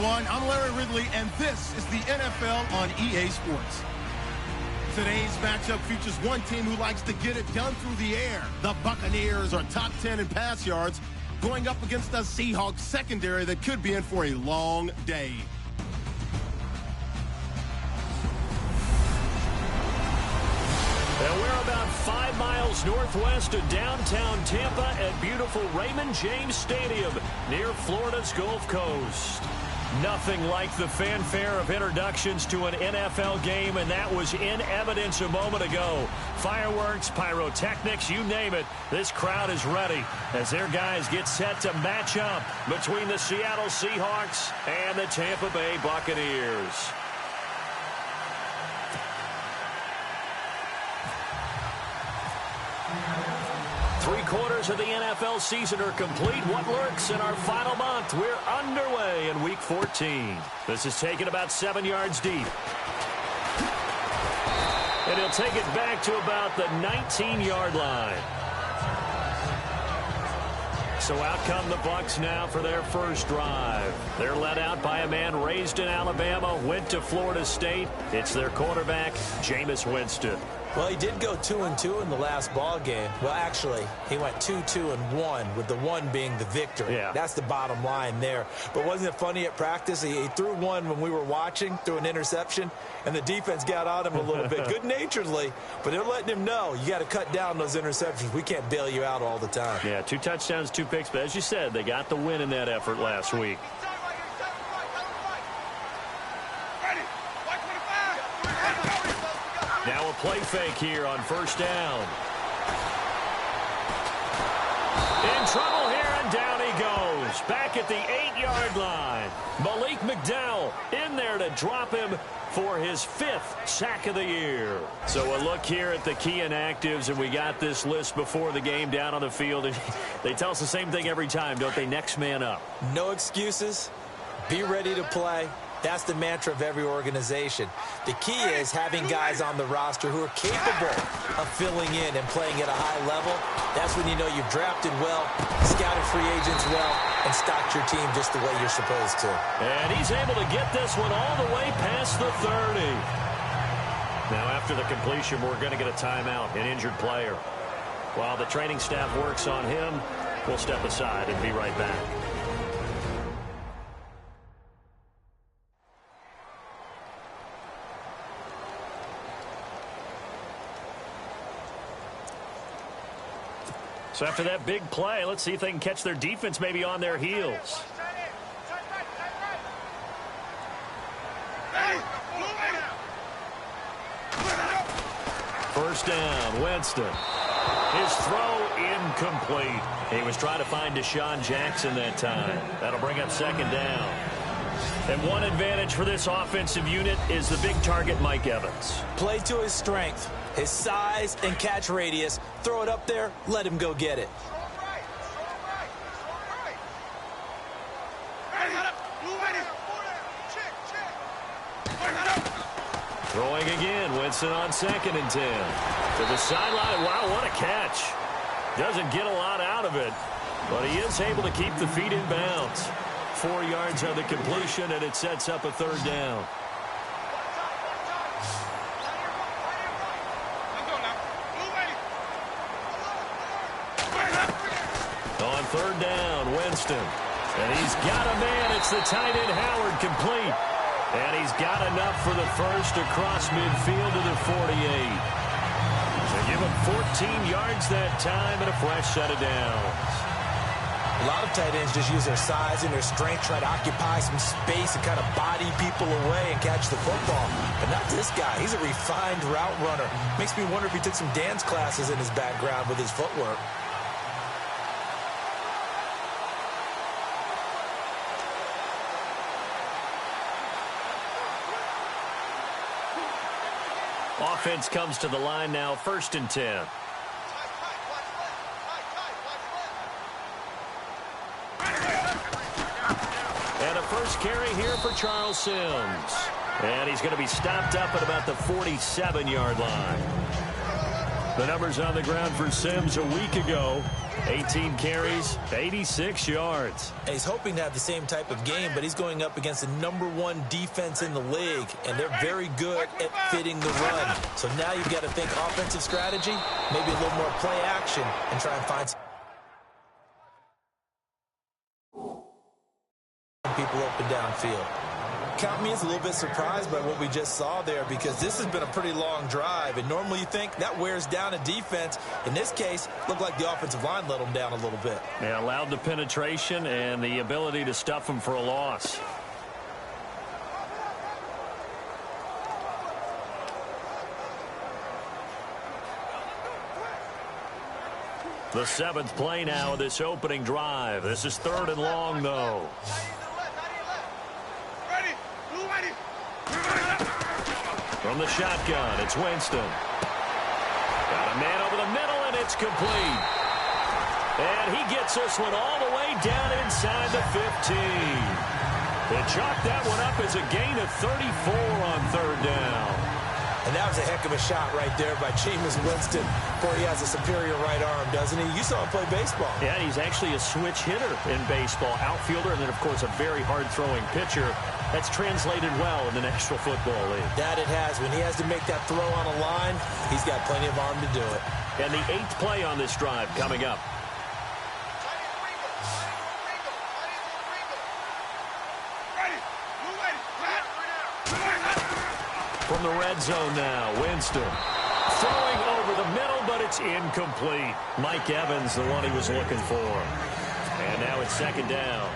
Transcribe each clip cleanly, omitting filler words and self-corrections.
everyone. I'm Larry Ridley, and this is the NFL on EA Sports. Today's matchup features one team who likes to get it done through the air. The Buccaneers are top 10 in pass yards, going up against a Seahawks secondary that could be in for a long day. And we're about 5 miles northwest of downtown Tampa at beautiful Raymond James Stadium near Florida's Gulf Coast. Nothing like the fanfare of introductions to an NFL game, and that was in evidence a moment ago. Fireworks, pyrotechnics, you name it. This crowd is ready as their guys get set to match up between the Seattle Seahawks and the Tampa Bay Buccaneers. Three-quarters of the NFL season are complete. What lurks in our final month? We're underway in Week 14. This is taken about 7 yards deep. And he'll take it back to about the 19-yard line. So out come the Bucs now for their first drive. They're led out by a man raised in Alabama, went to Florida State. It's their quarterback, Jameis Winston. Well, he did go 2-2 in the last ball game. Well, actually, he went 2-2-1, with the one being the victory. Yeah. That's the bottom line there. But wasn't it funny at practice? He threw one when we were watching, threw an interception, and the defense got on him a little bit, good-naturedly. But they're letting him know, you got to cut down those interceptions. We can't bail you out all the time. Yeah, 2 touchdowns, 2 picks. But as you said, they got the win in that effort last week. Now a play fake here on first down. In trouble here, and down he goes. Back at the 8-yard line. Malik McDowell in there to drop him for his 5th sack of the year. So a look here at the key inactives, and we got this list before the game down on the field. And they tell us the same thing every time, don't they? Next man up. No excuses. Be ready to play. That's the mantra of every organization. The key is having guys on the roster who are capable of filling in and playing at a high level. That's when you know you've drafted well, scouted free agents well, and stocked your team just the way you're supposed to. And he's able to get this one all the way past the 30. Now after the completion, we're going to get a timeout, an injured player. While the training staff works on him, we'll step aside and be right back. So after that big play, let's see if they can catch their defense maybe on their heels. First down, Winston. His throw incomplete. He was trying to find Deshaun Jackson that time. That'll bring up second down. And one advantage for this offensive unit is the big target, Mike Evans. Play to his strength, his size and catch radius. Throw it up there, let him go get it. Throwing again, Winston on 2nd and 10. To the sideline. Wow, what a catch. Doesn't get a lot out of it, but he is able to keep the feet in bounds. 4 yards on the completion, and it sets up a 3rd down. On 3rd down, Winston. And he's got a man. It's the tight end, Howard, complete. And he's got enough for the first across midfield to the 48. So give him 14 yards that time and a fresh set of downs. A lot of tight ends just use their size and their strength, try to occupy some space and kind of body people away and catch the football. But not this guy. He's a refined route runner. Makes me wonder if he took some dance classes in his background with his footwork. Offense comes to the line now, 1st and 10. And a first carry here for Charles Sims. And he's going to be stopped up at about the 47-yard line. The numbers on the ground for Sims a week ago. 18 carries, 86 yards. And he's hoping to have the same type of game, but he's going up against the #1 defense in the league, and they're very good at fitting the run. So now you've got to think offensive strategy, maybe a little more play action, and try and find people open downfield. Count me as a little bit surprised by what we just saw there, because this has been a pretty long drive, and normally you think that wears down a defense. In this case, looked like the offensive line let them down a little bit. Yeah, allowed the penetration and the ability to stuff them for a loss. The 7th play now of this opening drive. This is 3rd and long, though. From the shotgun, it's Winston. Got a man over the middle, and it's complete. And he gets this one all the way down inside the 15. They chalked that one up as a gain of 34 on 3rd down. And that was a heck of a shot right there by Jameis Winston. Boy, he has a superior right arm, doesn't he? You saw him play baseball. Yeah, he's actually a switch hitter in baseball. Outfielder, and then, of course, a very hard-throwing pitcher. That's translated well in the National Football League. That it has. When he has to make that throw on a line, he's got plenty of arm to do it. And the 8th play on this drive coming up. From the red zone now, Winston. Throwing over the middle, but it's incomplete. Mike Evans, the one he was looking for. And now it's 2nd down.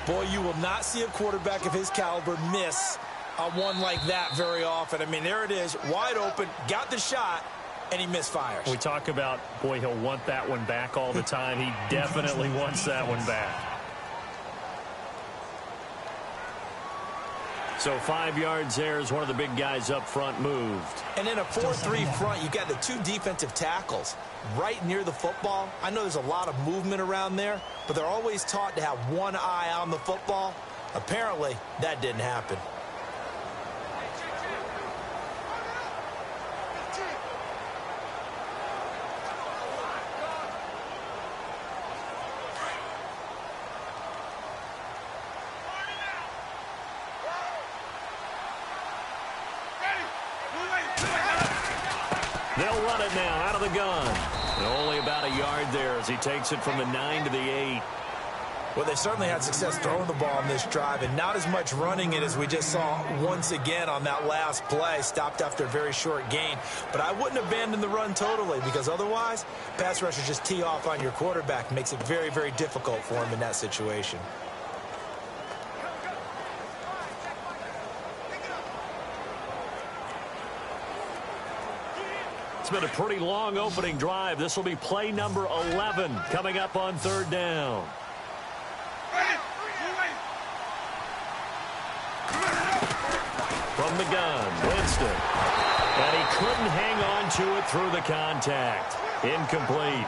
Boy, you will not see a quarterback of his caliber miss on one like that very often. I mean, there it is, wide open, got the shot, and he misfires. We talk about, boy, he'll want that one back all the time. He definitely wants that one back. So 5 yards there as one of the big guys up front moved. And in a 4-3 front, you've got the 2 defensive tackles right near the football. I know there's a lot of movement around there, but they're always taught to have one eye on the football. Apparently, that didn't happen. They'll run it now out of the gun. And only about a yard there as he takes it from the 9 to the 8. Well, they certainly had success throwing the ball in this drive, and not as much running it as we just saw once again on that last play. Stopped after a very short gain. But I wouldn't abandon the run totally, because otherwise, pass rushers just tee off on your quarterback. Makes it very, very difficult for him in that situation. It's been a pretty long opening drive. This will be play number 11 coming up on 3rd down. From the gun, Winston. And he couldn't hang on to it through the contact. Incomplete.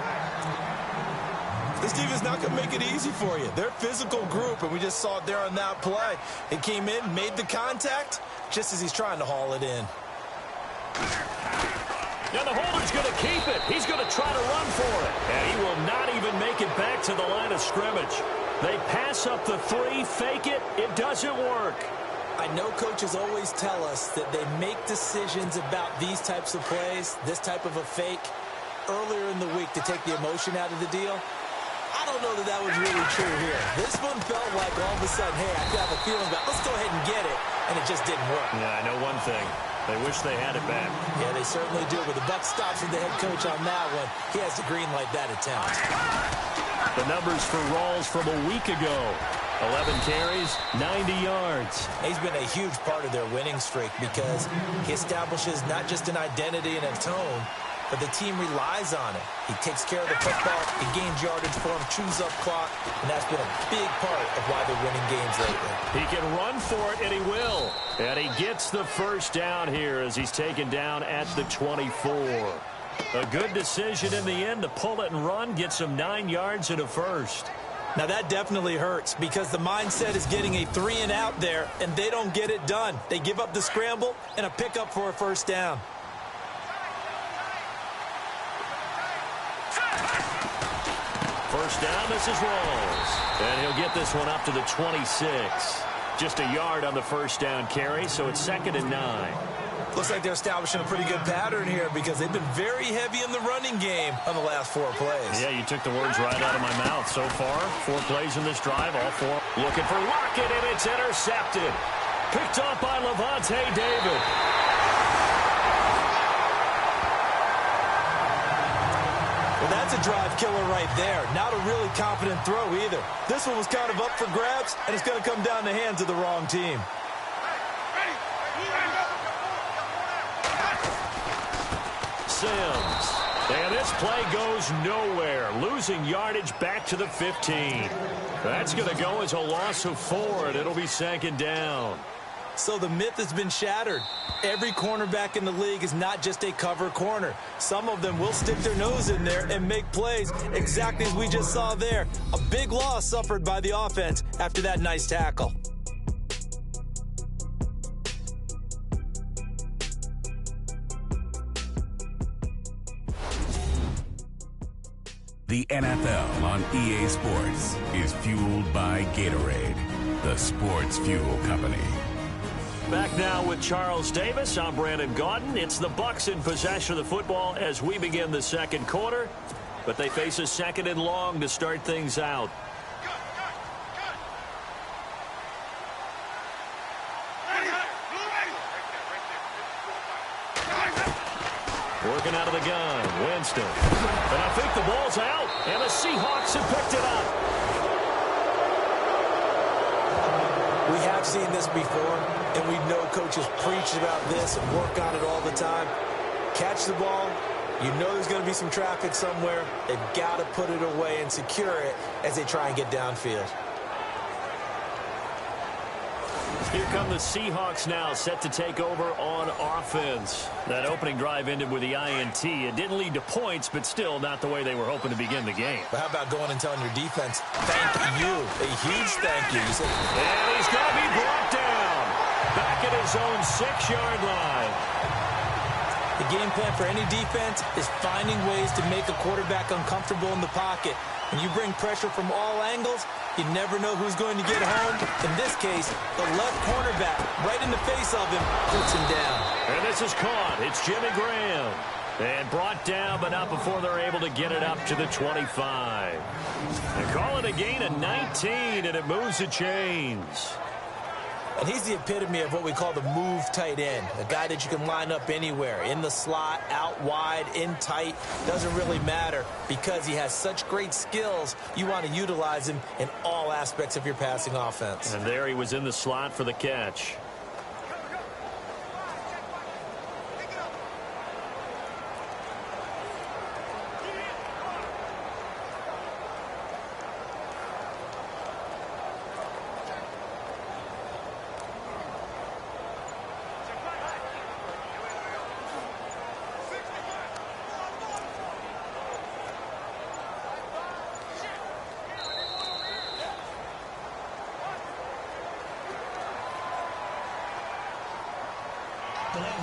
This team is not going to make it easy for you. They're a physical group, and we just saw it there on that play. It came in, made the contact, just as he's trying to haul it in. Now the holder's going to keep it. He's going to try to run for it. And he will not even make it back to the line of scrimmage. They pass up the 3, fake it. It doesn't work. I know coaches always tell us that they make decisions about these types of plays, this type of a fake, earlier in the week to take the emotion out of the deal. I don't know that that was really true here. This one felt like all of a sudden, hey, I have a feeling about let's go ahead and get it, and it just didn't work. Yeah, I know one thing. They wish they had it back. Yeah, they certainly do, but the buck stops with the head coach on that one. He has to green light that attempt. The numbers for Rawls from a week ago. 11 carries, 90 yards. He's been a huge part of their winning streak because he establishes not just an identity and a tone, but the team relies on it. He takes care of the football, he gains yardage for him, chews up clock, and that's been a big part of why they're winning games lately. He can run for it, and he will. And he gets the 1st down here as he's taken down at the 24. A good decision in the end to pull it and run, gets him 9 yards and a 1st. Now that definitely hurts because the mindset is getting a 3-and-out there, and they don't get it done. They give up the scramble and a pickup for a 1st down. first down. This is Rawls. And he'll get this one up to the 26. Just a yard on the first down carry, so it's 2nd and 9. Looks like they're establishing a pretty good pattern here because they've been very heavy in the running game on the last 4 plays. Yeah, you took the words right out of my mouth. So far, 4 plays in this drive, all 4. Looking for Lockett, and it's intercepted. Picked up by Levante David. Well, that's a drive killer right there. Not a really confident throw either. This one was kind of up for grabs, and it's going to come down the hands of the wrong team. Sims. And this play goes nowhere. Losing yardage back to the 15. That's going to go as a loss of 4, and it'll be 2nd down. So the myth has been shattered. Every cornerback in the league is not just a cover corner. Some of them will stick their nose in there and make plays exactly as we just saw there. A big loss suffered by the offense after that nice tackle. The NFL on EA Sports is fueled by Gatorade, the sports fuel company. Back now with Charles Davis. I'm Brandon Gaudin. It's the Bucs in possession of the football as we begin the second quarter. But they face a 2nd and long to start things out. Working out of the gun, Winston. And I think the ball's out, and the Seahawks have picked it up. We have seen this before, and we know coaches preach about this and work on it all the time. Catch the ball. You know there's going to be some traffic somewhere. They've got to put it away and secure it as they try and get downfield. Here come the Seahawks now, set to take over on offense. That opening drive ended with the INT. It didn't lead to points, but still not the way they were hoping to begin the game. But how about going and telling your defense, thank you, a huge thank you. And he's going to be brought down. Back at his own 6-yard line. The game plan for any defense is finding ways to make a quarterback uncomfortable in the pocket. When you bring pressure from all angles, you never know who's going to get home. In this case, the left cornerback, right in the face of him, puts him down. And this is caught. It's Jimmy Graham. And brought down, but not before they're able to get it up to the 25. They call it a gain of 19, and it moves the chains. And he's the epitome of what we call the move tight end. A guy that you can line up anywhere. In the slot, out wide, in tight. Doesn't really matter because he has such great skills. You want to utilize him in all aspects of your passing offense. And there he was in the slot for the catch.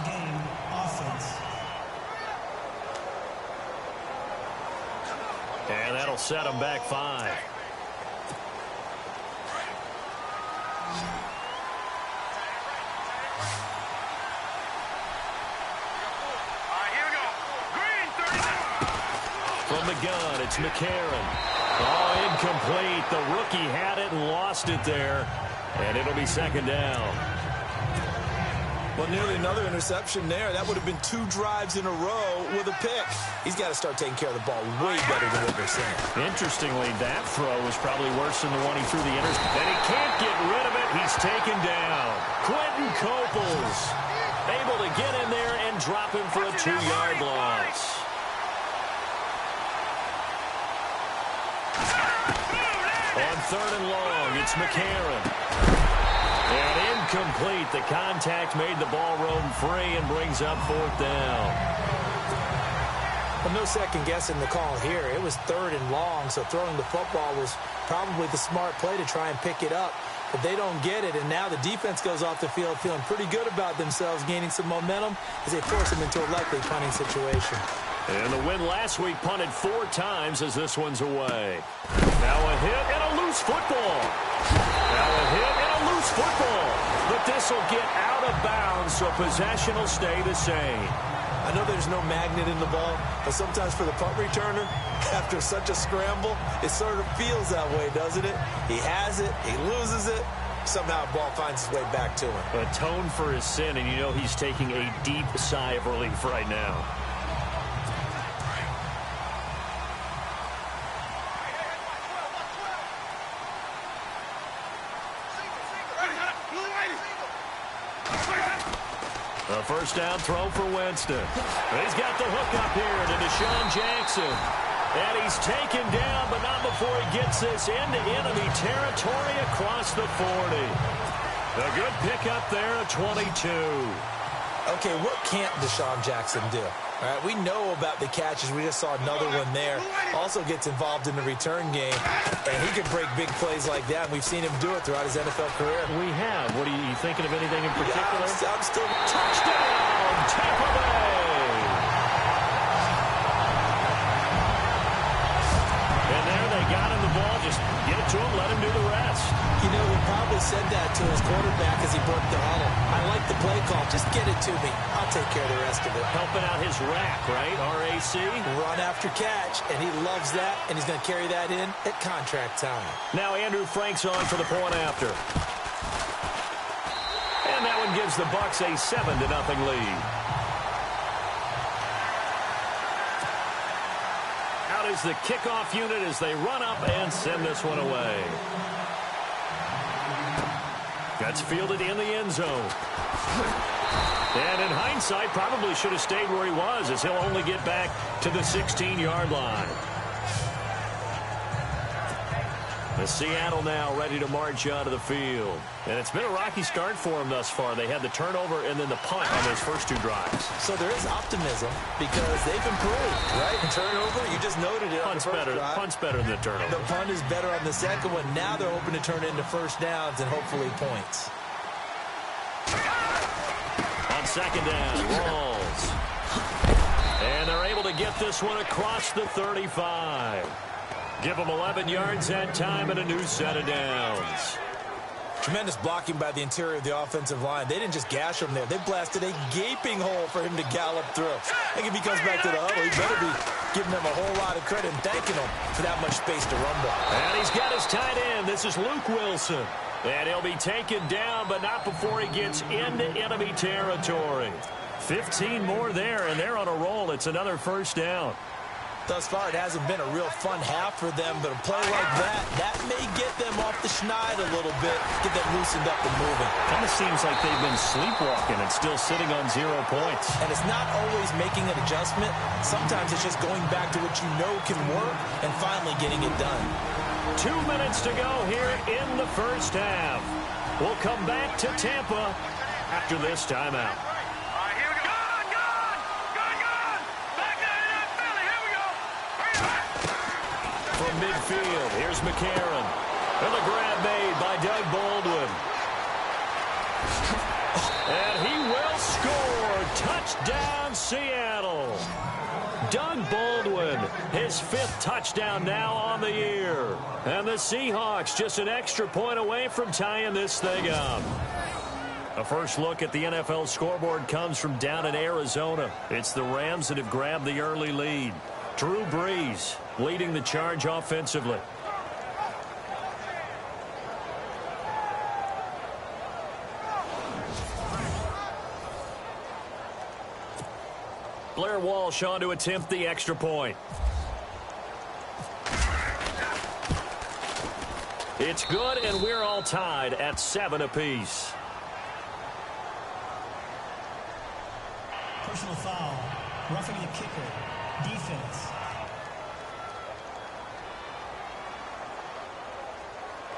Game offense. And that'll set them back 5. From the gun, it's McCarron. Oh, incomplete. The rookie had it and lost it there. And it'll be 2nd down. Well, nearly another interception there. That would have been 2 drives in a row with a pick. He's got to start taking care of the ball way better than what we're seeing. Interestingly, that throw was probably worse than the one he threw the interception. And he can't get rid of it. He's taken down. Quentin Coples able to get in there and drop him for a 2-yard loss. On 3rd and long, it's McCarron. And incomplete. The contact made the ball roam free and brings up 4th down. Well, no second guessing the call here. It was 3rd and long, so throwing the football was probably the smart play to try and pick it up. But they don't get it, and now the defense goes off the field feeling pretty good about themselves, gaining some momentum as they force them into a likely punting situation. And the win last week punted 4 times as this one's away. Now a hit and a loose football. Now a hit and a loose football. But this will get out of bounds, so possession will stay the same. I know there's no magnet in the ball, but sometimes for the punt returner, after such a scramble, it sort of feels that way, doesn't it? He has it, he loses it, somehow the ball finds its way back to him. Atone for his sin, and you know he's taking a deep sigh of relief right now. A first down throw for Winston. He's got the hook up here to Deshaun Jackson. And he's taken down, but not before he gets this into enemy territory across the 40. A good pickup there at 22. Okay, what can't Deshaun Jackson do? All right, we know about the catches. We just saw another one there. Also gets involved in the return game, and he can break big plays like that. We've seen him do it throughout his NFL career. We have. What are you thinking of anything in particular? Yeah, I'm still... Touchdown, Tampa Bay! And there they got him the ball. Just get it to him, let him do the rest. You know, he probably said that to his quarterback as he broke the huddle. I like the play call. Just get it to me. I'll take care of the rest of it. Helping out his rack, right? RAC. Run after catch, and he loves that, and he's going to carry that in at contract time. Now Andrew Frank's on for the point after. And that one gives the Bucs a 7-0 lead. Out is the kickoff unit as they run up and send this one away. That's fielded in the end zone. And in hindsight, probably should have stayed where he was, as he'll only get back to the 16-yard line. The Seattle now ready to march onto the field. And it's been a rocky start for them thus far. They had the turnover and then the punt on those first 2 drives. So there is optimism because they've improved, right? And turnover, you just noted it. Punt's better than the turnover. The punt is better on the second one. Now they're hoping to turn it into first downs and hopefully points. On second down, Rawls. And they're able to get this one across the 35. Give them 11 yards that time and a new set of downs. Tremendous blocking by the interior of the offensive line. They didn't just gash him there. They blasted a gaping hole for him to gallop through. I think if he comes back to the huddle, he better be giving them a whole lot of credit and thanking them for that much space to rumble. And he's got his tight end. This is Luke Wilson. And he'll be taken down, but not before he gets into enemy territory. 15 more there, and they're on a roll. It's another first down. Thus far, it hasn't been a real fun half for them, but a play like that may get them off the schneid a little bit, get them loosened up and moving. Kind of seems like they've been sleepwalking and still sitting on 0 points. And it's not always making an adjustment. Sometimes it's just going back to what you know can work and finally getting it done. 2 minutes to go here in the first half. We'll come back to Tampa after this timeout. From midfield, here's McCarron. And the grab made by Doug Baldwin. And he will score. Touchdown, Seattle. Doug Baldwin, his 5th touchdown now on the year. And the Seahawks just an extra point away from tying this thing up. A first look at the NFL scoreboard comes from down in Arizona. It's the Rams that have grabbed the early lead. Drew Brees leading the charge offensively. Blair Walsh on to attempt the extra point. It's good, and we're all tied at 7 apiece. Personal foul. Roughing the kicker. Defense.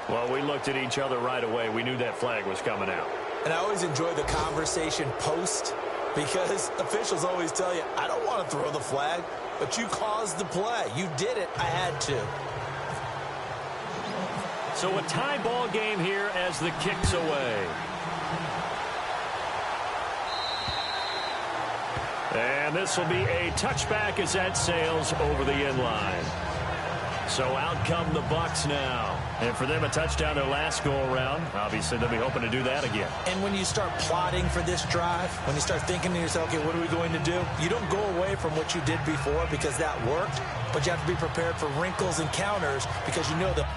Well, we looked at each other right away. We knew that flag was coming out. And I always enjoy the conversation post because officials always tell you, I don't want to throw the flag, but you caused the play. You did it. I had to. So a tie ball game here as the kick's away. And And this will be a touchback as that sails over the inline. So out come the Bucs now. And for them, a touchdown their last go-around. Obviously, they'll be hoping to do that again. And when you start plotting for this drive, when you start thinking to yourself, okay, what are we going to do? You don't go away from what you did before because that worked, but you have to be prepared for wrinkles and counters because you know that.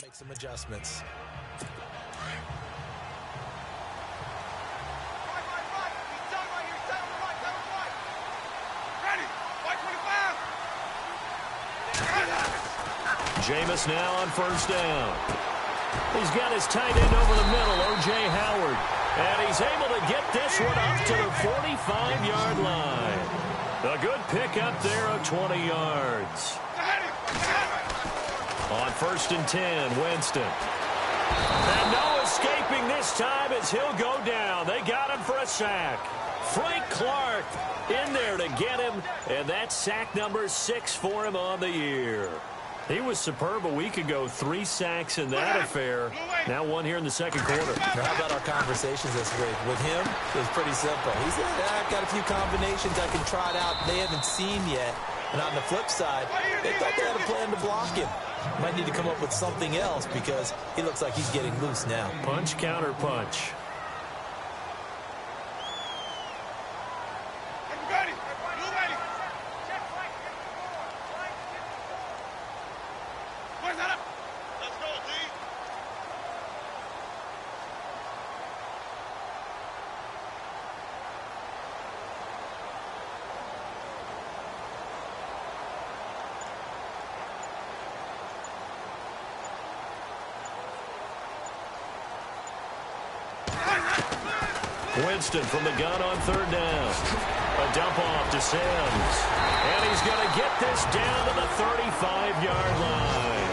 Make some adjustments. Jameis now on first down. He's got his tight end over the middle, O.J. Howard. And he's able to get this one up to the 45-yard line. A good pickup there of 20 yards. On first and 10, Winston. And no escaping this time as he'll go down. They got him for a sack. Frank Clark in there to get him, and that's sack number 6 for him on the year. He was superb a week ago. 3 sacks in that affair. Now 1 here in the second quarter. Now, how about our conversations this week? With him, it was pretty simple. He said, I've got a few combinations I can try it out they haven't seen yet. And on the flip side, they thought they had a plan to block him. Might need to come up with something else because he looks like he's getting loose now. Punch, counter punch. Winston from the gun on third down. A dump off to Sims. And he's going to get this down to the 35-yard line.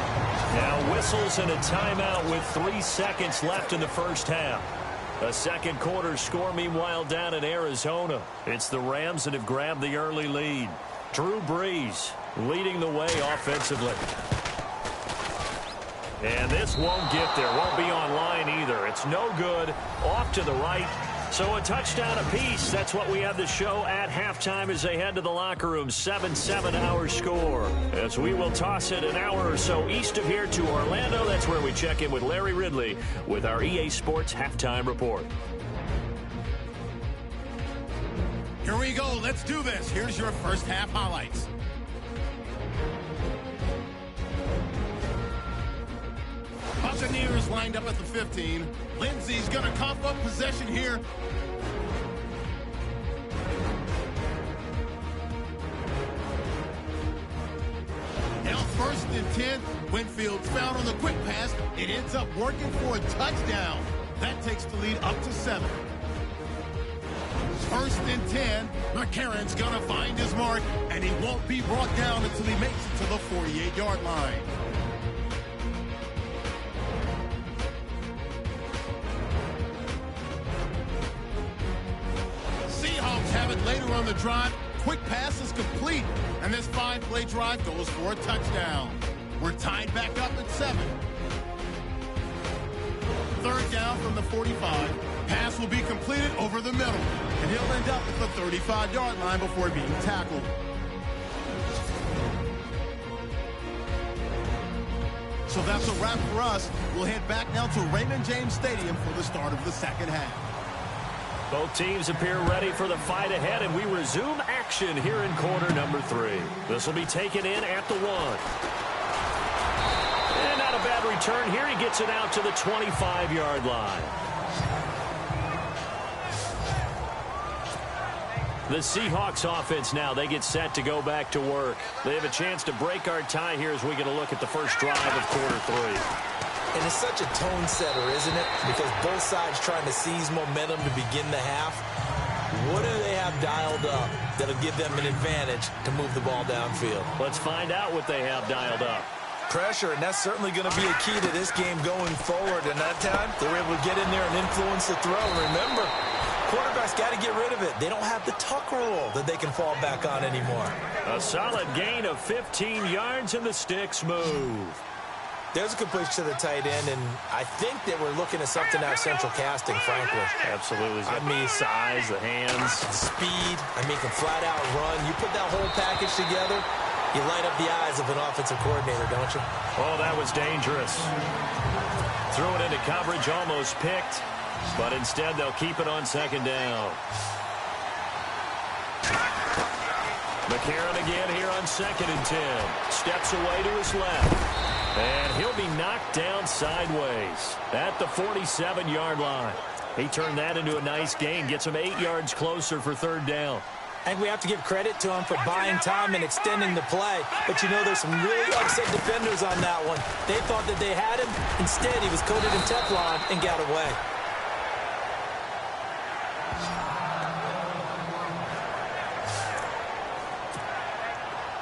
Now whistles and a timeout with 3 seconds left in the first half. A second quarter score meanwhile down in Arizona. It's the Rams that have grabbed the early lead. Drew Brees leading the way offensively. And this won't get there. Won't be online either. It's no good. Off to the right. So a touchdown apiece. That's what we have to show at halftime as they head to the locker room. 7-7 our score. As we will toss it an hour or so east of here to Orlando. That's where we check in with Larry Ridley with our EA Sports Halftime Report. Here we go. Let's do this. Here's your first half highlights. Buccaneers lined up at the 15. Lindsey's going to cough up possession here. Now first and 10. Winfield's found on the quick pass. It ends up working for a touchdown. That takes the lead up to 7. First and 10. McCarron's going to find his mark, and he won't be brought down until he makes it to the 48-yard line. Have it later on the drive. Quick pass is complete, and this 5-play drive goes for a touchdown. We're tied back up at 7. Third down from the 45. Pass will be completed over the middle, and he'll end up at the 35-yard line before being tackled. So that's a wrap for us. We'll head back now to Raymond James Stadium for the start of the second half. Both teams appear ready for the fight ahead, and we resume action here in quarter number 3. This will be taken in at the 1. And not a bad return here. He gets it out to the 25-yard line. The Seahawks offense now, they get set to go back to work. They have a chance to break our tie here as we get a look at the first drive of quarter 3. And it's such a tone setter, isn't it? Because both sides trying to seize momentum to begin the half. What do they have dialed up that'll give them an advantage to move the ball downfield? Let's find out what they have dialed up. Pressure, and that's certainly going to be a key to this game going forward. And that time, they were able to get in there and influence the throw. Remember, quarterbacks got to get rid of it. They don't have the tuck rule that they can fall back on anymore. A solid gain of 15 yards, and the sticks move. There's a completion to the tight end, and I think that we're looking at something out of central casting, frankly. Absolutely. I mean, size, the hands. Speed. I mean, can flat out run. You put that whole package together, you light up the eyes of an offensive coordinator, don't you? Oh, that was dangerous. Threw it into coverage, almost picked, but instead they'll keep it on second down. McCarron again here on 2nd and 10. Steps away to his left. And he'll be knocked down sideways at the 47-yard line. He turned that into a nice gain, gets him 8 yards closer for 3rd down. I think we have to give credit to him for buying time and extending the play. But, you know, there's some really upset defenders on that one. They thought that they had him. Instead, he was coated in Teflon and got away.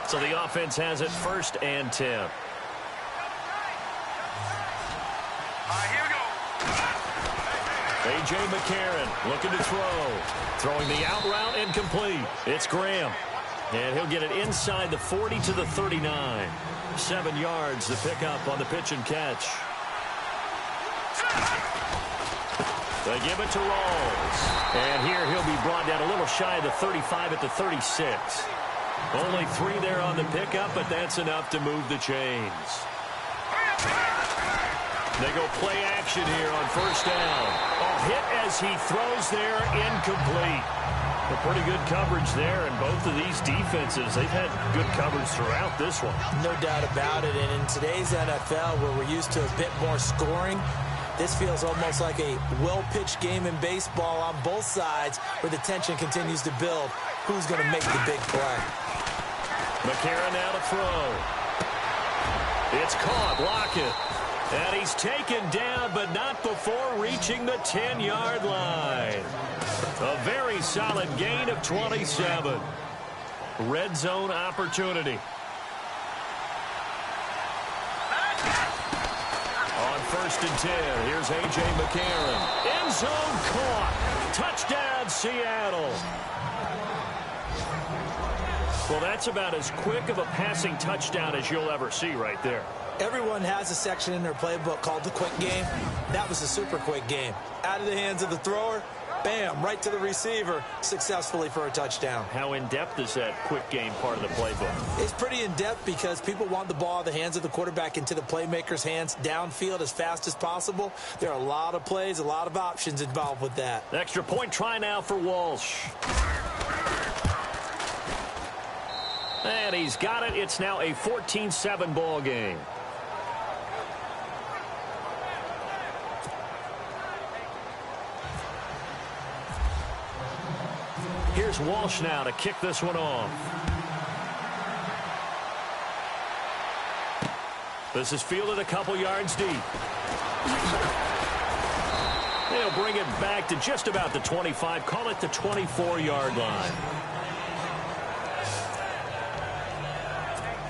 So the offense has it 1st and 10. A.J. McCarron looking to throw. Throwing the out route incomplete. It's Graham. And he'll get it inside the 40 to the 39. 7 yards to pick up on the pitch and catch. They give it to Rawls. And here he'll be brought down a little shy of the 35 at the 36. Only 3 there on the pickup, but that's enough to move the chains. They go play action here on 1st down. A hit as he throws there, incomplete. A pretty good coverage there, and both of these defenses, they've had good coverage throughout this one. No doubt about it, and in today's NFL, where we're used to a bit more scoring, this feels almost like a well-pitched game in baseball on both sides, where the tension continues to build. Who's going to make the big play? McCarron now to throw. It's caught. Lockett. And he's taken down, but not before reaching the 10-yard line. A very solid gain of 27. Red zone opportunity. On 1st and 10, here's A.J. McCarron. End zone caught. Touchdown, Seattle. Well, that's about as quick of a passing touchdown as you'll ever see right there. Everyone has a section in their playbook called the quick game. That was a super quick game. Out of the hands of the thrower, bam, right to the receiver, successfully for a touchdown. How in-depth is that quick game part of the playbook? It's pretty in-depth because people want the ball out of the hands of the quarterback into the playmaker's hands downfield as fast as possible. There are a lot of plays, a lot of options involved with that. Extra point try now for Walsh. And he's got it. It's now a 14-7 ball game. Here's Walsh now to kick this one off. This is fielded a couple yards deep. They'll bring it back to just about the 25. Call it the 24-yard line.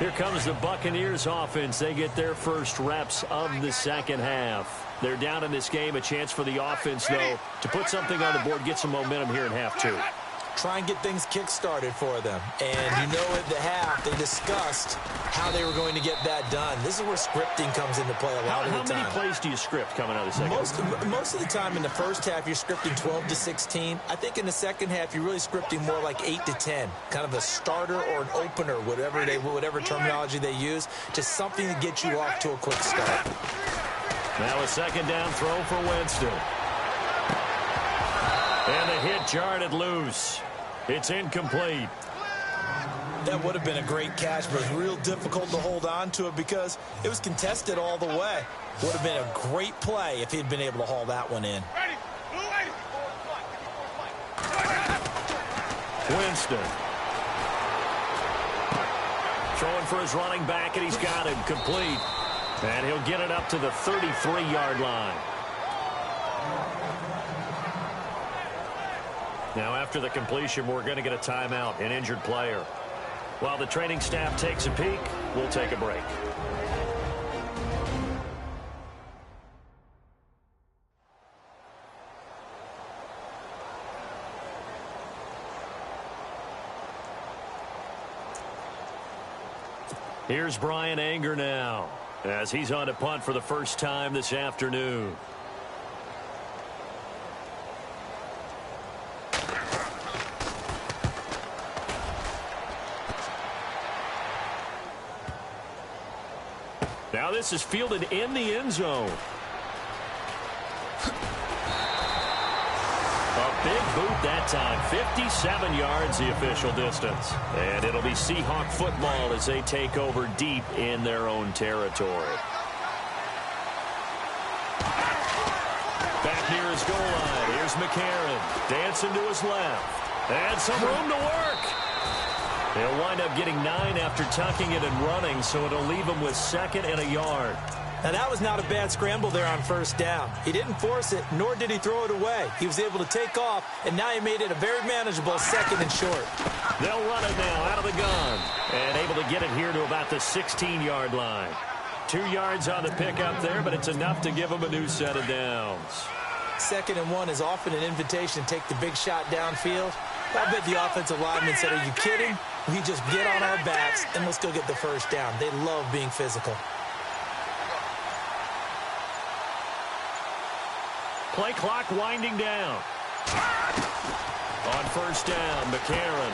Here comes the Buccaneers offense. They get their first reps of the 2nd half. They're down in this game. A chance for the offense, though, to put something on the board, get some momentum here in half 2. Try and get things kick-started for them. And you know at the half, they discussed how they were going to get that done. This is where scripting comes into play a lot of the time. How many plays do you script coming out of the second? Most of the time in the first half, you're scripting 12 to 16. I think in the second half, you're really scripting more like 8 to 10. Kind of a starter or an opener, whatever terminology they use. Just something to get you off to a quick start. Now a 2nd down throw for Winston. And the hit jarred it loose. It's incomplete. That would have been a great catch, but it was real difficult to hold on to it because it was contested all the way. Would have been a great play if he'd been able to haul that one in. Winston. Throwing for his running back, and he's got him complete. And he'll get it up to the 33-yard line. Now, after the completion, we're going to get a timeout, an injured player. While the training staff takes a peek, we'll take a break. Here's Brian Anger now. as he's on to punt for the first time this afternoon. Now this is fielded in the end zone. A big boot that time. 57 yards the official distance. And it'll be Seahawk football as they take over deep in their own territory. Back near his goal line. Here's McCarron. Dancing to his left. And some room to work. He'll wind up getting 9 after tucking it and running, so it'll leave him with 2nd and a yard. Now, that was not a bad scramble there on first down. He didn't force it, nor did he throw it away. He was able to take off, and now he made it a very manageable 2nd and short. They'll run it now out of the gun, and able to get it here to about the 16-yard line. 2 yards on the pickup there, but it's enough to give him a new set of downs. 2nd and 1 is often an invitation to take the big shot downfield. I bet the offensive lineman said, "Are you kidding? We just get on our backs, and let's go get the first down." They love being physical. Play clock winding down. On first down, McCarron.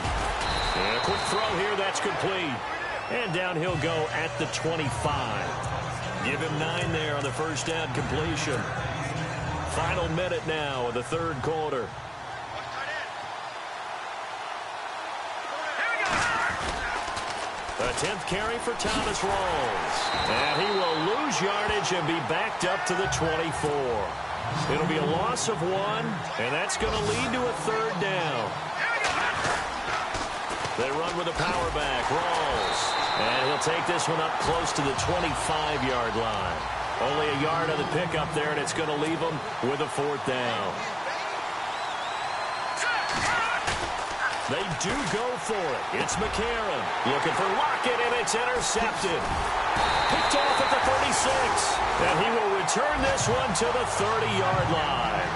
And a quick throw here, that's complete. And down he'll go at the 25. Give him 9 there on the first down completion. Final minute now of the third quarter. A 10th carry for Thomas Rawls. And he will lose yardage and be backed up to the 24. It'll be a loss of 1, and that's going to lead to a third down. They run with a power back, Rawls. And he'll take this one up close to the 25-yard line. Only a yard on the pickup there, and it's going to leave him with a 4th down. They do go for it. It's McCarron looking for Lockett, and it's intercepted. Picked off at the 36. And he will return this one to the 30-yard line.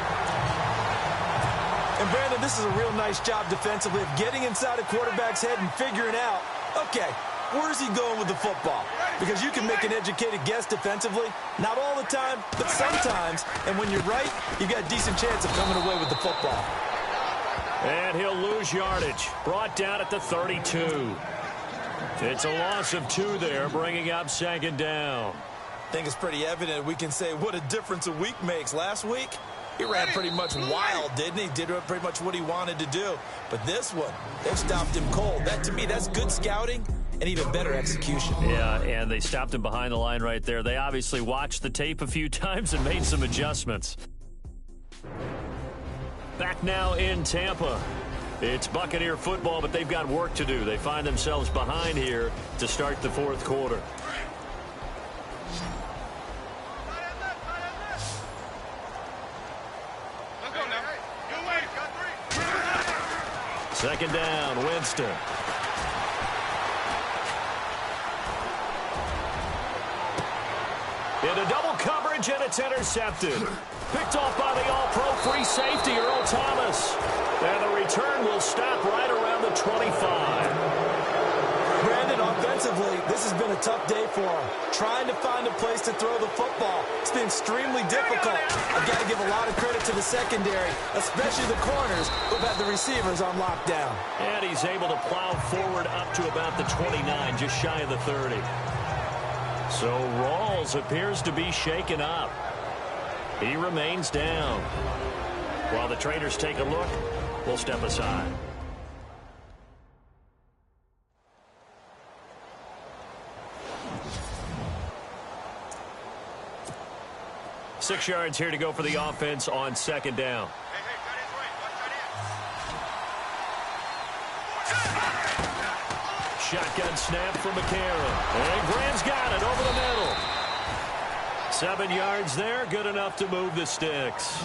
And, Brandon, this is a real nice job defensively of getting inside a quarterback's head and figuring out, okay, where's he going with the football? Because you can make an educated guess defensively. Not all the time, but sometimes. And when you're right, you've got a decent chance of coming away with the football. And he'll lose yardage. Brought down at the 32. It's a loss of 2 there, bringing up 2nd down. I think it's pretty evident we can say what a difference a week makes. Last week, he ran pretty much wild, didn't he? Did pretty much what he wanted to do. But this one, they've stopped him cold. That, to me, that's good scouting and even better execution. Yeah, and they stopped him behind the line right there. They obviously watched the tape a few times and made some adjustments. Back now in Tampa. It's Buccaneer football, but they've got work to do. They find themselves behind here to start the fourth quarter. Second down, Winston. Into double coverage, and it's intercepted. Picked off by the all-pro free safety, Earl Thomas. And the return will stop right around the 25. Brandon, offensively, this has been a tough day for him. Trying to find a place to throw the football. It's been extremely difficult. I've got to give a lot of credit to the secondary, especially the corners who've had the receivers on lockdown. And he's able to plow forward up to about the 29, just shy of the 30. So Rawls appears to be shaken up. He remains down. While the traders take a look, we'll step aside. Six yards here to go for the offense on second down. Shotgun snap from McCarron. And Graham's got it over the middle. 7 yards there, good enough to move the sticks.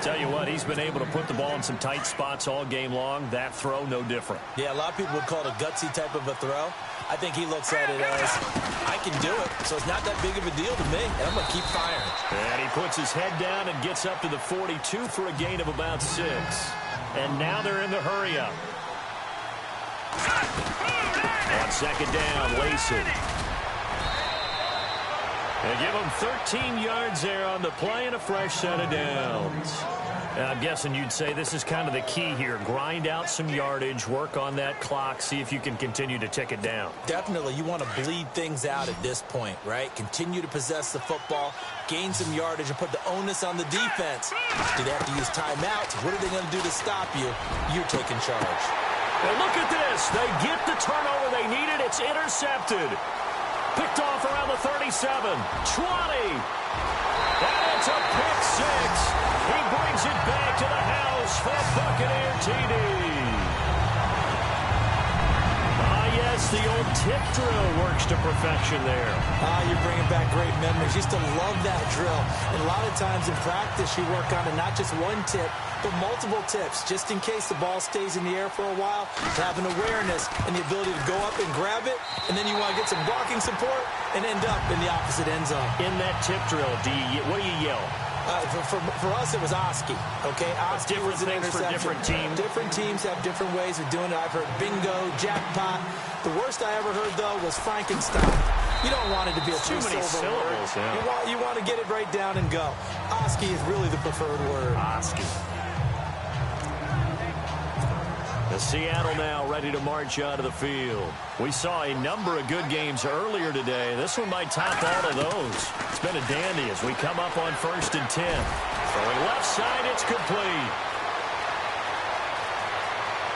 Tell you what, he's been able to put the ball in some tight spots all game long. That throw, no different. Yeah, a lot of people would call it a gutsy type of a throw. I think he looks at it as, I can do it, so it's not that big of a deal to me, and I'm going to keep firing. And he puts his head down and gets up to the 42 for a gain of about 6. And now they're in the hurry-up. On second down, Lacey. And give them 13 yards there on the play and a fresh set of downs. I'm guessing you'd say this is kind of the key here. Grind out some yardage, work on that clock, see if you can continue to tick it down. Definitely, you want to bleed things out at this point, right? Continue to possess the football, gain some yardage, and put the onus on the defense. Do they have to use timeouts? What are they going to do to stop you? You're taking charge. And look at this. They get the turnover they needed. It's intercepted. Picked off around the 37, 20. And it's a pick six. He brings it back to the house for a Buccaneer TD. Yes, the old tip drill works to perfection there. You're bringing back great memories. Used to love that drill. And a lot of times in practice, you work on it, not just one tip, but multiple tips, just in case the ball stays in the air for a while. Have an awareness and the ability to go up and grab it, and then you want to get some blocking support and end up in the opposite end zone. In that tip drill, what do you yell? For us, it was Oski. Okay, Oski different was an things for different teams. Different teams have different ways of doing it. I've heard bingo, jackpot. The worst I ever heard, though, was Frankenstein. You don't want it to be a too many syllables. Yeah. You want to get it right down and go. Oski is really the preferred word. Oski. The Seattle now ready to march out of the field. We saw a number of good games earlier today. This one might top all of those. It's been a dandy as we come up on 1st and 10. Throwing left side, it's complete.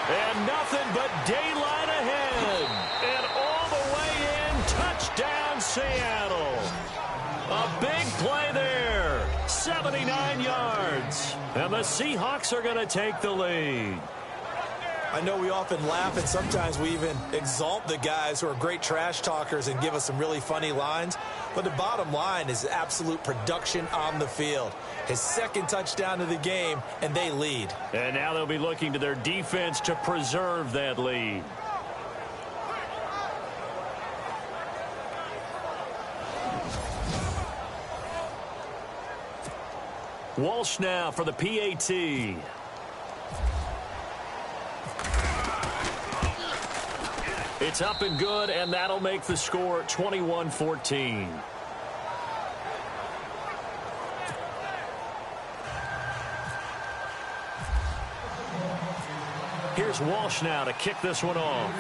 And nothing but daylight ahead. And all the way in, touchdown Seattle. A big play there. 79 yards. And the Seahawks are going to take the lead. I know we often laugh, and sometimes we even exalt the guys who are great trash talkers and give us some really funny lines. But the bottom line is absolute production on the field. His second touchdown of the game, and they lead. And now they'll be looking to their defense to preserve that lead. Walsh now for the PAT. It's up and good, and that'll make the score 21-14. Here's Walsh now to kick this one off.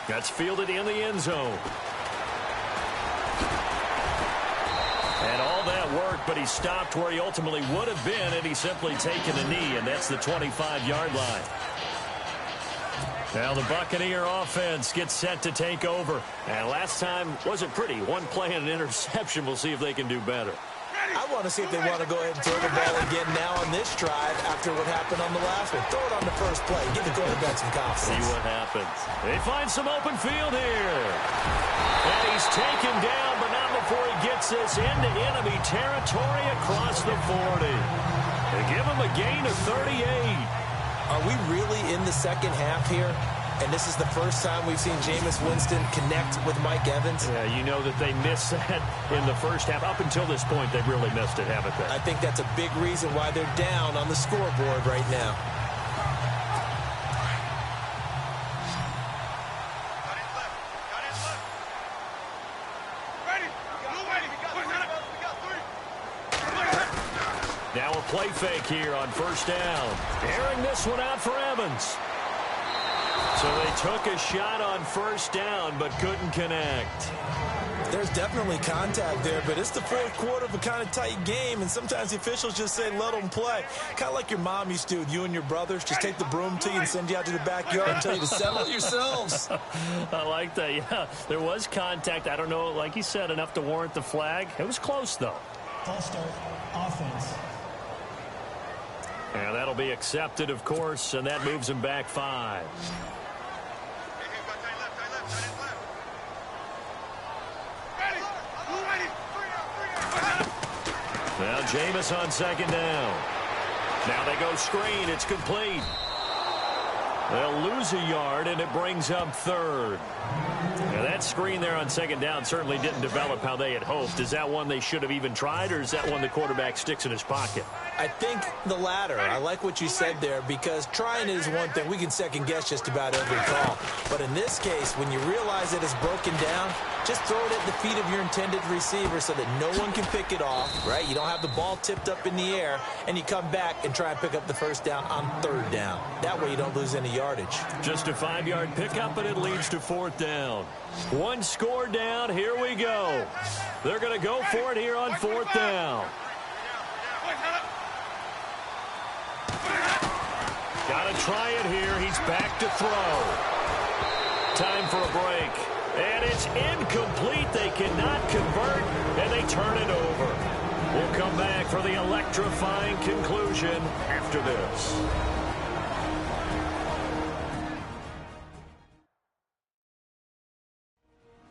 That's fielded in the end zone. And all that work, but he stopped where he ultimately would have been had he simply taken a knee, and that's the 25-yard line. Now the Buccaneer offense gets set to take over. And last time wasn't pretty. One play and an interception. We'll see if they can do better. I want to see if they want to go ahead and throw the ball again now on this drive after what happened on the last one. Throw it on the first play. Give the quarterback some confidence. See what happens. They find some open field here. And he's taken down, but not before he gets this into enemy territory across the 40. They give him a gain of 38. Are we really in the second half here? And this is the first time we've seen Jameis Winston connect with Mike Evans. Yeah, you know that they missed that in the first half. Up until this point, they've really missed it, haven't they? I think that's a big reason why they're down on the scoreboard right now. Now a play fake here on first down. Airing this one out for Evans. So they took a shot on first down, but couldn't connect. There's definitely contact there, but it's the fourth quarter of a kind of tight game, and sometimes the officials just say, let them play. Kind of like your mom used to with you and your brothers. Just take the broom to you and send you out to the backyard and tell you to settle it yourselves. I like that, yeah. There was contact. I don't know, like you said, enough to warrant the flag. It was close, though. False start, offense. And that'll be accepted, of course, and that moves him back 5. Now Jameis on second down. Now they go screen. It's complete. They'll lose a yard, and it brings up 3rd. Now that screen there on second down certainly didn't develop how they had hoped. Is that one they should have even tried, or is that one the quarterback sticks in his pocket? I think the latter. I like what you said there, because trying is one thing. We can second guess just about every call. But in this case, when you realize that it's broken down, just throw it at the feet of your intended receiver so that no one can pick it off, right? You don't have the ball tipped up in the air, and you come back and try and pick up the first down on third down. That way you don't lose any yardage. Just a 5-yard pickup, and it leads to fourth down. One score down. Here we go. They're going to go for it here on fourth down. Got to try it here. He's back to throw. Time for a break. And it's incomplete. They cannot convert, and they turn it over. We'll come back for the electrifying conclusion after this.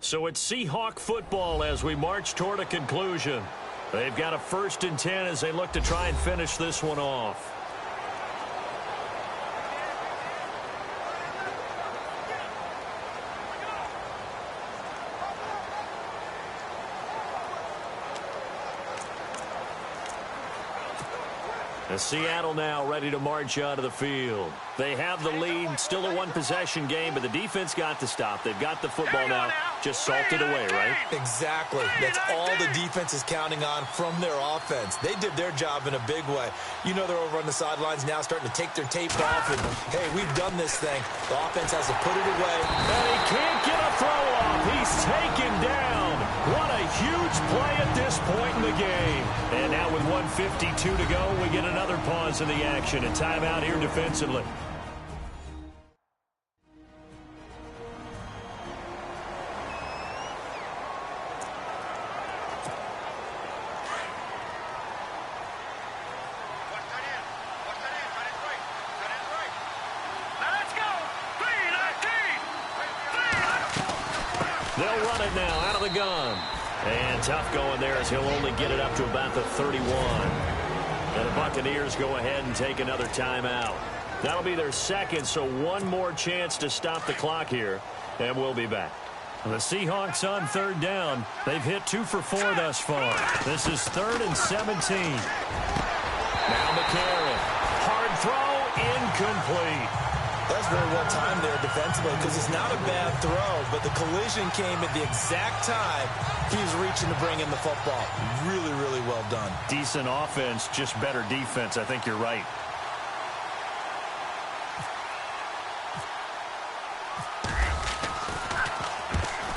So it's Seahawk football as we march toward a conclusion. They've got a 1st and 10 as they look to try and finish this one off. Seattle now ready to march out of the field. They have the lead, still a one-possession game, but the defense got to stop. They've got the football now, just salted away, right? Exactly. That's all the defense is counting on from their offense. They did their job in a big way. You know they're over on the sidelines now starting to take their tape off, and, hey, we've done this thing. The offense has to put it away. And he can't get a throw off. He's taken down. What a huge play at this point in the game. And now with 1:52 to go, we get another pause in the action. And timeout here defensively. They'll run it now out of the gun. And tough going there as he'll only get it up to about the 31. And the Buccaneers go ahead and take another timeout. That'll be their second, so one more chance to stop the clock here. And we'll be back. The Seahawks on third down. They've hit 2 for 4 thus far. This is 3rd and 17. Now McCarron. Hard throw, incomplete. That's very well timed there defensively, because it's not a bad throw, but the collision came at the exact time he was reaching to bring in the football. Really, really well done. Decent offense, just better defense. I think you're right.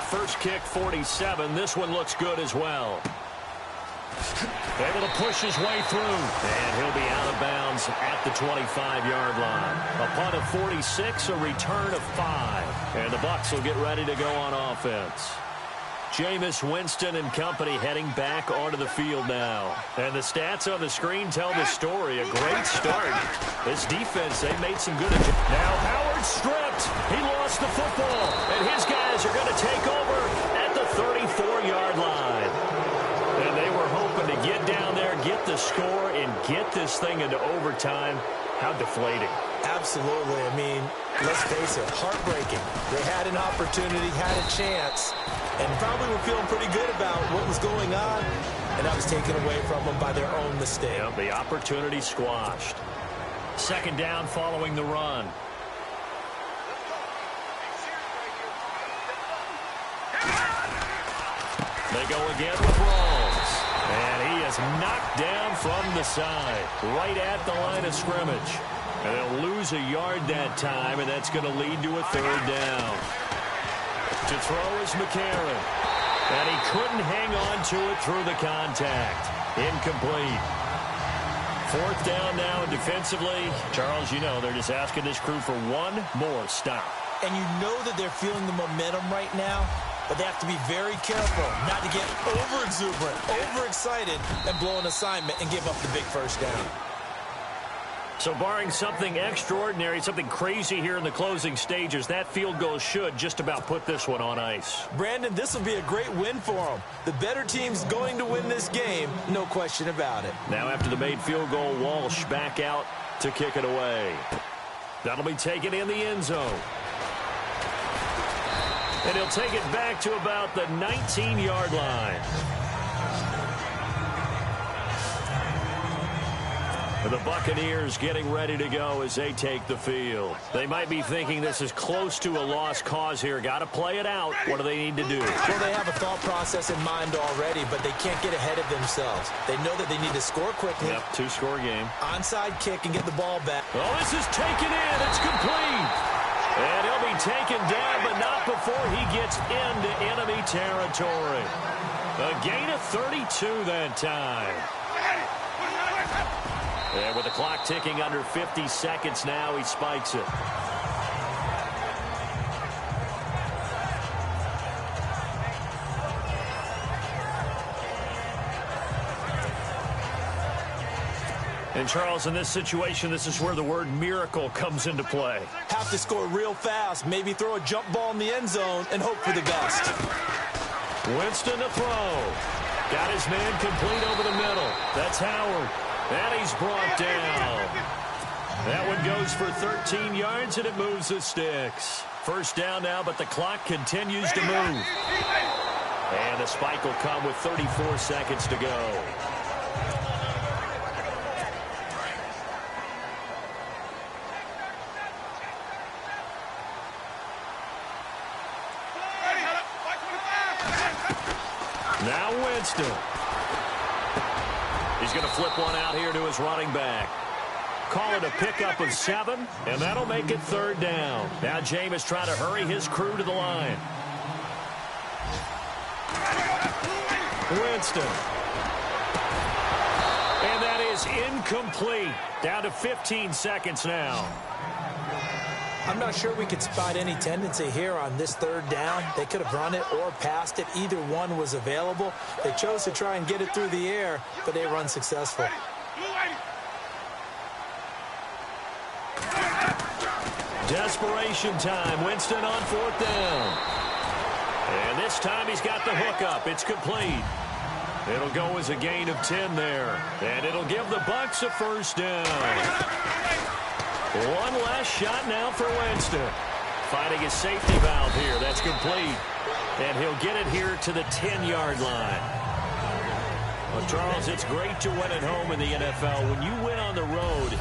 First kick, 47. This one looks good as well. Able to push his way through. And he'll be out of bounds at the 25-yard line. A punt of 46, a return of 5. And the Bucs will get ready to go on offense. Jameis Winston and company heading back onto the field now. And the stats on the screen tell the story. A great start. This defense, they made some good adjustments. Now Howard stripped. He lost the football. And his guys are going to take over at the 34-yard line. And they were hoping to get down there, get the score, and get this thing into overtime. How deflating. Absolutely. I mean, let's face it, heartbreaking. They had an opportunity, had a chance, and probably were feeling pretty good about what was going on, and that was taken away from them by their own mistake. Yep, the opportunity squashed. Second down following the run. They go again with Rawls. And he is knocked down from the side, right at the line of scrimmage. And they'll lose a yard that time, and that's going to lead to a third down. To throw is McCarron. And he couldn't hang on to it through the contact. Incomplete. Fourth down now defensively. Charles, you know, they're just asking this crew for one more stop. And you know that they're feeling the momentum right now, but they have to be very careful not to get over-exuberant, overexcited, and blow an assignment and give up the big first down. So barring something extraordinary, something crazy here in the closing stages, that field goal should just about put this one on ice. Brandon, this will be a great win for them. The better team's going to win this game, no question about it. Now after the made field goal, Walsh back out to kick it away. That'll be taken in the end zone. And he'll take it back to about the 19-yard line. The Buccaneers getting ready to go as they take the field. They might be thinking this is close to a lost cause here. Got to play it out. What do they need to do? Well, they have a thought process in mind already, but they can't get ahead of themselves. They know that they need to score quickly. Yep, two-score game. Onside kick and get the ball back. Oh, this is taken in. It's complete. And he'll be taken down, but not before he gets into enemy territory. A gain of 32 that time. And with the clock ticking under 50 seconds now, he spikes it. And, Charles, in this situation, this is where the word miracle comes into play. Have to score real fast, maybe throw a jump ball in the end zone, and hope for the best. Winston to throw. Got his man complete over the middle. That's Howard. And he's brought down. That one goes for 13 yards, and it moves the sticks. First down now, but the clock continues to move. And the spike will come with 34 seconds to go. Now Winston. He's going to flip one out here to his running back. Call it a pickup of 7, and that'll make it third down. Now Jameis trying to hurry his crew to the line. Winston. And that is incomplete. Down to 15 seconds now. I'm not sure we could spot any tendency here on this third down. They could have run it or passed it. Either one was available. They chose to try and get it through the air, but they were unsuccessful. Desperation time. Winston on fourth down. And this time he's got the hook up. It's complete. It'll go as a gain of 10 there. And it'll give the Bucs a first down. One last shot now for Winston. Finding his safety valve here. That's complete. And he'll get it here to the 10-yard line. Well, Charles, it's great to win at home in the NFL. When you win on the road,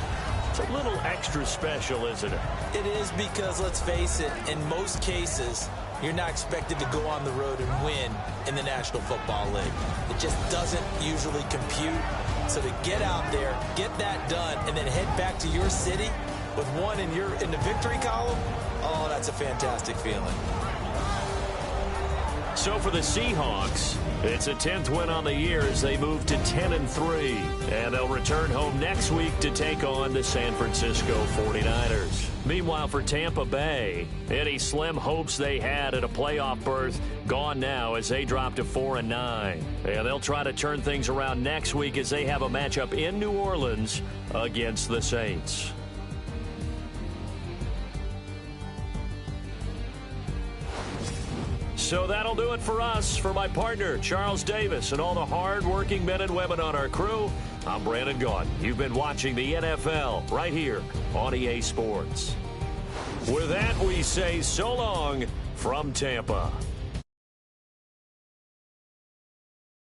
it's a little extra special, isn't it? It is, because, let's face it, in most cases, you're not expected to go on the road and win in the National Football League. It just doesn't usually compute. So to get out there, get that done, and then head back to your city with one in the victory column, oh, that's a fantastic feeling. So for the Seahawks, it's a 10th win on the year as they move to 10-3. And they'll return home next week to take on the San Francisco 49ers. Meanwhile, for Tampa Bay, any slim hopes they had at a playoff berth gone now as they drop to 4-9. And they'll try to turn things around next week as they have a matchup in New Orleans against the Saints. So that'll do it for us. For my partner, Charles Davis, and all the hard-working men and women on our crew, I'm Brandon Gaudin. You've been watching the NFL right here on EA Sports. With that, we say so long from Tampa.